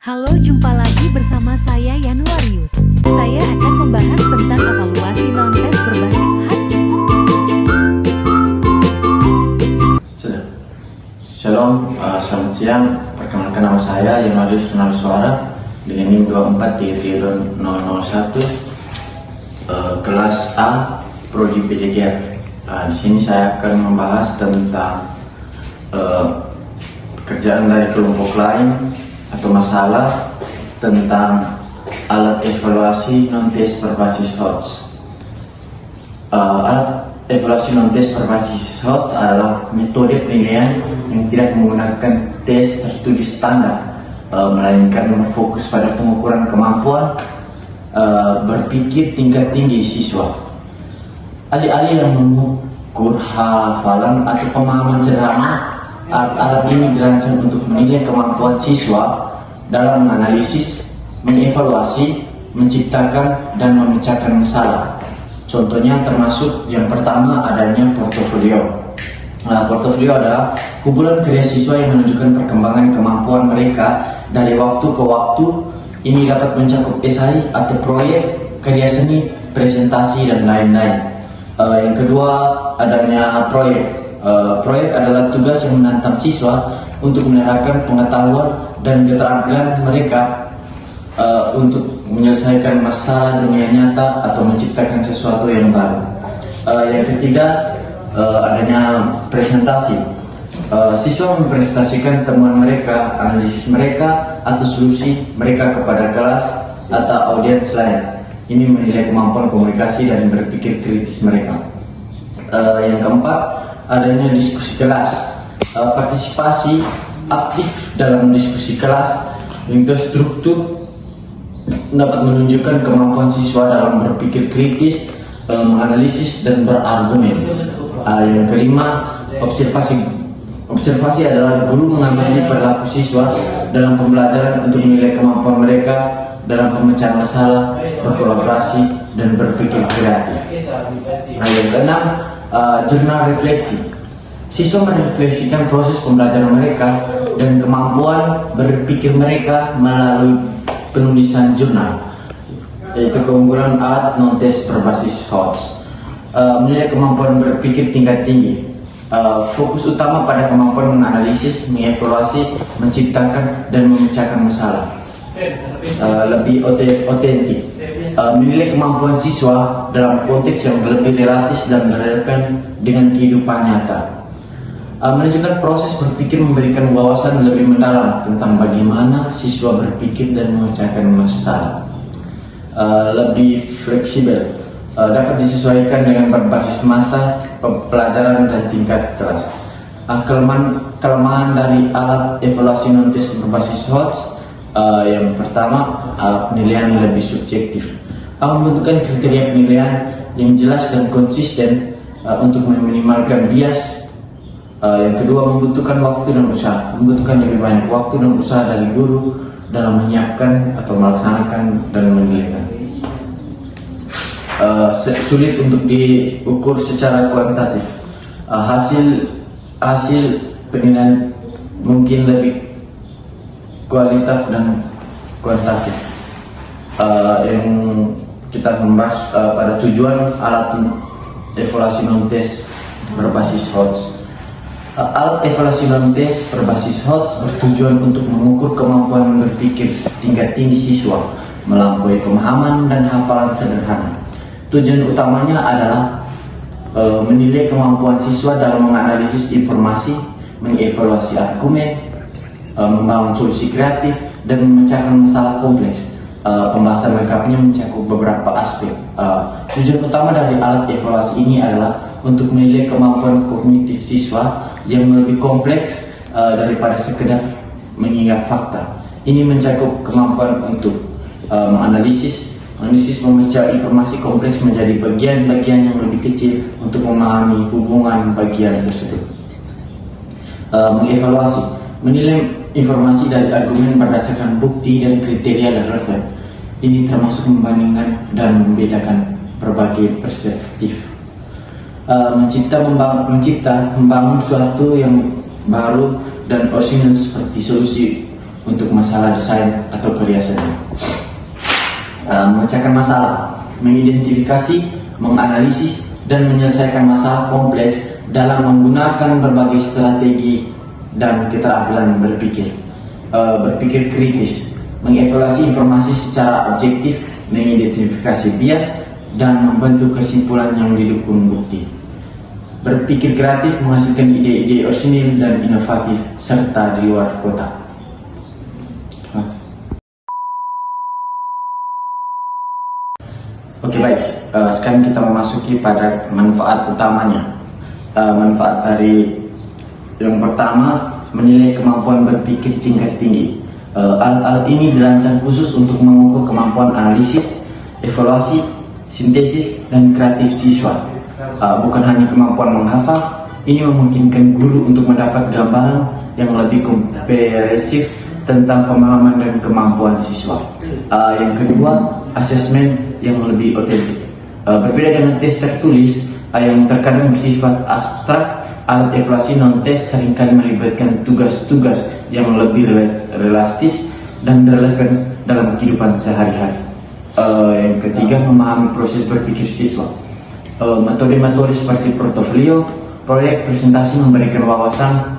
Halo, jumpa lagi bersama saya Yanuarius. Saya akan membahas tentang evaluasi non-tes berbasis HATS. Sudah. Shalom, selamat siang. Perkenalkan nama saya Yanuarius Suara dengan NIM 243001 kelas A Prodi PJKR. Di sini saya akan membahas tentang pekerjaan dari kelompok lain atau masalah tentang alat evaluasi non-tes berbasis HOTS. Alat evaluasi non-tes berbasis HOTS adalah metode penilaian yang tidak menggunakan tes tertulis standar, melainkan fokus pada pengukuran kemampuan berpikir tingkat tinggi siswa. Alih-alih yang mengukur hafalan atau pemahaman sederhana, alat ini dirancang untuk menilai kemampuan siswa dalam menganalisis, mengevaluasi, menciptakan, dan memecahkan masalah. Contohnya termasuk yang pertama adanya portofolio. Portofolio adalah kumpulan karya siswa yang menunjukkan perkembangan kemampuan mereka dari waktu ke waktu. Ini dapat mencakup esai atau proyek, karya seni, presentasi, dan lain-lain. Yang kedua adanya proyek. Proyek adalah tugas yang menantang siswa untuk menerapkan pengetahuan dan keterampilan mereka untuk menyelesaikan masalah dunia nyata atau menciptakan sesuatu yang baru. Yang ketiga adanya presentasi. Siswa mempresentasikan temuan mereka, analisis mereka, atau solusi mereka kepada kelas atau audiens lain. Ini menilai kemampuan komunikasi dan berpikir kritis mereka. Yang keempat adanya diskusi kelas. Partisipasi aktif dalam diskusi kelas yang terstruktur dapat menunjukkan kemampuan siswa dalam berpikir kritis, menganalisis, dan berargumen. Yang kelima, observasi. Observasi adalah guru mengamati perilaku siswa dalam pembelajaran untuk menilai kemampuan mereka dalam pemecahan masalah, berkolaborasi, dan berpikir kreatif. Yang keenam, jurnal refleksi. Siswa merefleksikan proses pembelajaran mereka dan kemampuan berpikir mereka melalui penulisan jurnal, yaitu keunggulan alat non-tes berbasis HOTS. Menilai kemampuan berpikir tingkat tinggi. Fokus utama pada kemampuan menganalisis, mengevaluasi, menciptakan, dan memecahkan masalah. Lebih otentik. Menilai kemampuan siswa dalam konteks yang lebih relatif dan relevan dengan kehidupan nyata. Menunjukkan proses berpikir memberikan wawasan lebih mendalam tentang bagaimana siswa berpikir dan memecahkan masalah. Lebih fleksibel, dapat disesuaikan dengan berbasis mata, pelajaran, dan tingkat kelas. Kelemahan dari alat evaluasi non-tes berbasis HOTS. Yang pertama, penilaian lebih subjektif. Membutuhkan kriteria penilaian yang jelas dan konsisten untuk meminimalkan bias. Yang kedua, membutuhkan waktu dan usaha. Membutuhkan lebih banyak waktu dan usaha dari guru dalam menyiapkan atau melaksanakan dan menilaikan. Sulit untuk diukur secara kuantitatif. Hasil penilaian mungkin lebih kualitatif dan kuantitatif. Yang kita membahas pada tujuan alat evaluasi non-tes berbasis HOTS. Alat evaluasi non-tes berbasis HOTS bertujuan untuk mengukur kemampuan berpikir tingkat tinggi siswa melampaui pemahaman dan hafalan sederhana. Tujuan utamanya adalah menilai kemampuan siswa dalam menganalisis informasi, mengevaluasi argumen, membangun solusi kreatif, dan memecahkan masalah kompleks. Pembahasan lengkapnya mencakup beberapa aspek. Tujuan utama dari alat evaluasi ini adalah untuk menilai kemampuan kognitif siswa yang lebih kompleks daripada sekedar mengingat fakta. Ini mencakup kemampuan untuk menganalisis, memecah informasi kompleks menjadi bagian-bagian yang lebih kecil untuk memahami hubungan bagian tersebut. Mengevaluasi, menilai informasi dari argumen berdasarkan bukti dan kriteria relevan. Ini termasuk membandingkan dan membedakan berbagai perspektif. Membangun suatu yang baru dan orisinal seperti solusi untuk masalah desain atau karya seni. Memecahkan masalah, mengidentifikasi, menganalisis, dan menyelesaikan masalah kompleks dalam menggunakan berbagai strategi dan keterampilan berpikir. Berpikir kritis, mengevaluasi informasi secara objektif, mengidentifikasi bias, dan membentuk kesimpulan yang didukung bukti. Berpikir kreatif, menghasilkan ide-ide orisinil dan inovatif serta di luar kotak. Oke, baik, sekarang kita memasuki pada manfaat utamanya. Manfaat dari yang pertama, menilai kemampuan berpikir tingkat tinggi. Alat-alat ini dirancang khusus untuk mengukur kemampuan analisis, evaluasi, sintesis, dan kreatif siswa. Bukan hanya kemampuan menghafal, ini memungkinkan guru untuk mendapat gambaran yang lebih komprehensif tentang pemahaman dan kemampuan siswa. Yang kedua, asesmen yang lebih otentik. Berbeda dengan tes tertulis yang terkadang bersifat abstrak, alat evaluasi non-tes seringkali melibatkan tugas-tugas yang lebih realistis dan relevan dalam kehidupan sehari-hari. Yang ketiga, memahami proses berpikir siswa. Metode-metode seperti portofolio, proyek, presentasi memberikan wawasan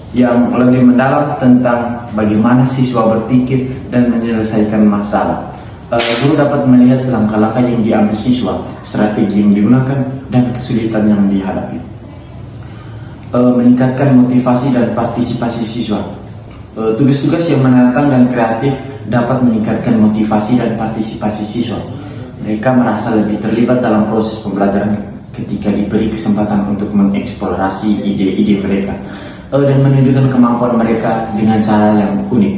yang lebih mendalam tentang bagaimana siswa berpikir dan menyelesaikan masalah. Guru dapat melihat langkah-langkah yang diambil siswa, strategi yang digunakan, dan kesulitan yang dihadapi. Meningkatkan motivasi dan partisipasi siswa. Tugas-tugas yang menantang dan kreatif dapat meningkatkan motivasi dan partisipasi siswa. Mereka merasa lebih terlibat dalam proses pembelajaran ketika diberi kesempatan untuk mengeksplorasi ide-ide mereka dan menunjukkan kemampuan mereka dengan cara yang unik.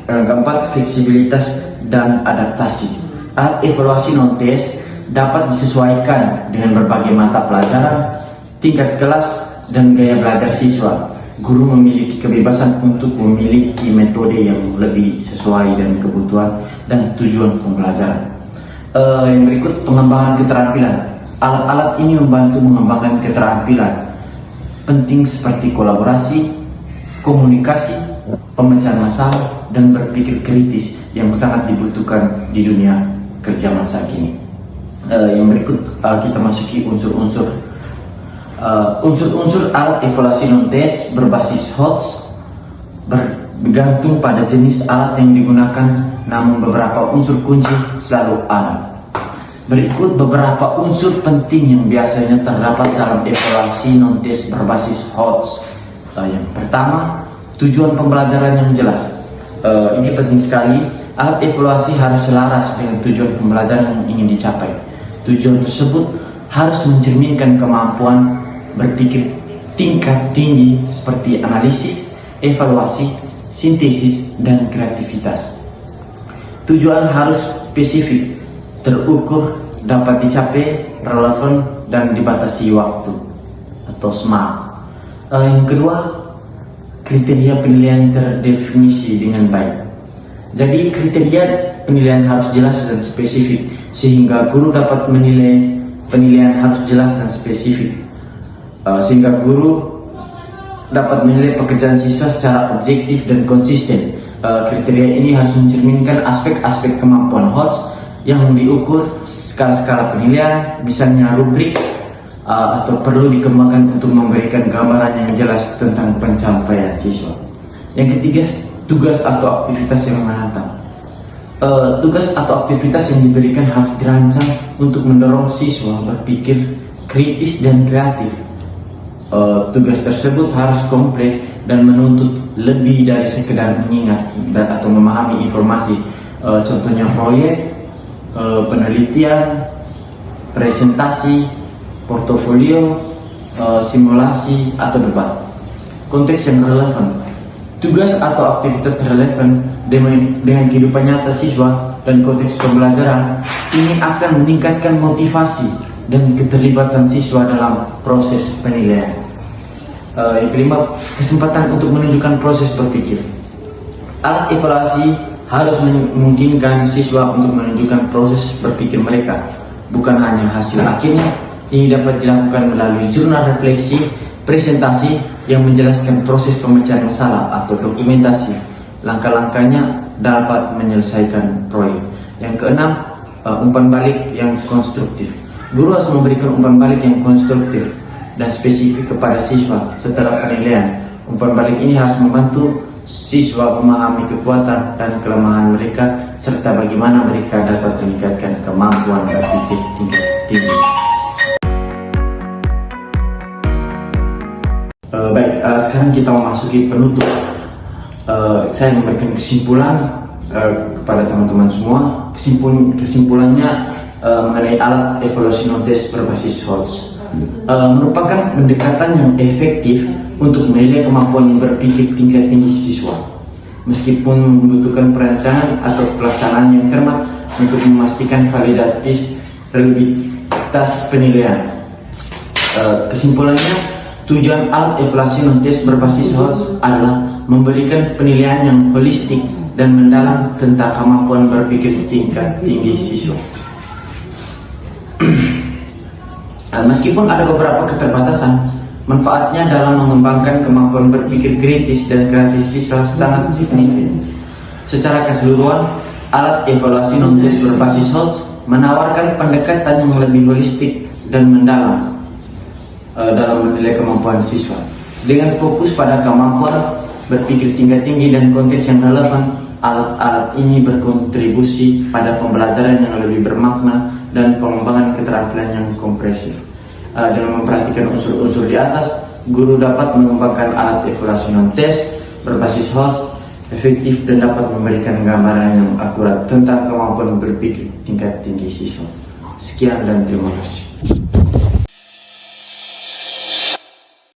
Yang keempat, fleksibilitas dan adaptasi. Alat evaluasi non-tes dapat disesuaikan dengan berbagai mata pelajaran, tingkat kelas, dan gaya belajar siswa. Guru memiliki kebebasan untuk memiliki metode yang lebih sesuai dengan kebutuhan dan tujuan pembelajaran. Yang berikut, pengembangan keterampilan. Alat-alat ini membantu mengembangkan keterampilan penting seperti kolaborasi, komunikasi, pemecahan masalah, dan berpikir kritis yang sangat dibutuhkan di dunia kerja masa kini. Yang berikut, kita masuki unsur-unsur alat evaluasi non-tes berbasis HOTS bergantung pada jenis alat yang digunakan, namun beberapa unsur kunci selalu ada. Berikut beberapa unsur penting yang biasanya terdapat dalam evaluasi non-tes berbasis HOTS. Yang pertama, tujuan pembelajaran yang jelas. Ini penting sekali. Alat evaluasi harus selaras dengan tujuan pembelajaran yang ingin dicapai. Tujuan tersebut harus mencerminkan kemampuan berpikir tingkat tinggi seperti analisis, evaluasi, sintesis, dan kreativitas. Tujuan harus spesifik, terukur, dapat dicapai, relevan, dan dibatasi waktu atau SMART. Yang kedua, kriteria penilaian terdefinisi dengan baik. Jadi kriteria penilaian harus jelas dan spesifik, sehingga guru dapat menilai. Penilaian harus jelas dan spesifik, sehingga guru dapat menilai pekerjaan siswa secara objektif dan konsisten. Kriteria ini harus mencerminkan aspek-aspek kemampuan HOTS yang diukur, skala-skala penilaian, misalnya rubrik, atau perlu dikembangkan untuk memberikan gambaran yang jelas tentang pencapaian siswa. Yang ketiga, tugas atau aktivitas yang menantang. Tugas atau aktivitas yang diberikan harus dirancang untuk mendorong siswa berpikir kritis dan kreatif. Tugas tersebut harus kompleks dan menuntut lebih dari sekedar mengingat atau memahami informasi. Contohnya proyek, penelitian, presentasi, portofolio, simulasi, atau debat. Konteks yang relevan. Tugas atau aktivitas relevan dengan kehidupan nyata siswa dan konteks pembelajaran ini akan meningkatkan motivasi dan keterlibatan siswa dalam proses penilaian. Yang kelima, kesempatan untuk menunjukkan proses berpikir. Alat evaluasi harus memungkinkan siswa untuk menunjukkan proses berpikir mereka, bukan hanya hasil akhirnya. Ini dapat dilakukan melalui jurnal refleksi, presentasi yang menjelaskan proses pemecahan masalah atau dokumentasi, langkah-langkahnya dapat menyelesaikan proyek. Yang keenam, umpan balik yang konstruktif. Guru harus memberikan umpan balik yang konstruktif dan spesifik kepada siswa setelah penilaian. Umpan balik ini harus membantu siswa memahami kekuatan dan kelemahan mereka serta bagaimana mereka dapat meningkatkan kemampuan berpikir tingkat tinggi. Sekarang kita memasuki penutup. Saya memberikan kesimpulan kepada teman-teman semua. Kesimpulannya mengenai alat evaluasi non-test berbasis HOTS merupakan pendekatan yang efektif untuk menilai kemampuan berpikir tingkat tinggi siswa, meskipun membutuhkan perencanaan atau pelaksanaan yang cermat untuk memastikan validitas penilaian. Kesimpulannya, tujuan alat evaluasi non-test berbasis HOTS adalah memberikan penilaian yang holistik dan mendalam tentang kemampuan berpikir tingkat tinggi siswa. Meskipun ada beberapa keterbatasan, manfaatnya dalam mengembangkan kemampuan berpikir kritis dan kreatif siswa sangat signifikan. Secara keseluruhan, alat evaluasi non-test berbasis HOTS menawarkan pendekatan yang lebih holistik dan mendalam dalam menilai kemampuan siswa. Dengan fokus pada kemampuan berpikir tingkat tinggi dan konteks yang relevan, alat-alat ini berkontribusi pada pembelajaran yang lebih bermakna dan pengembangan keterampilan yang komprehensif. Dengan memperhatikan unsur-unsur di atas, guru dapat mengembangkan alat evaluasi non-test berbasis HOTS efektif dan dapat memberikan gambaran yang akurat tentang kemampuan berpikir tingkat tinggi siswa. Sekian dan terima kasih.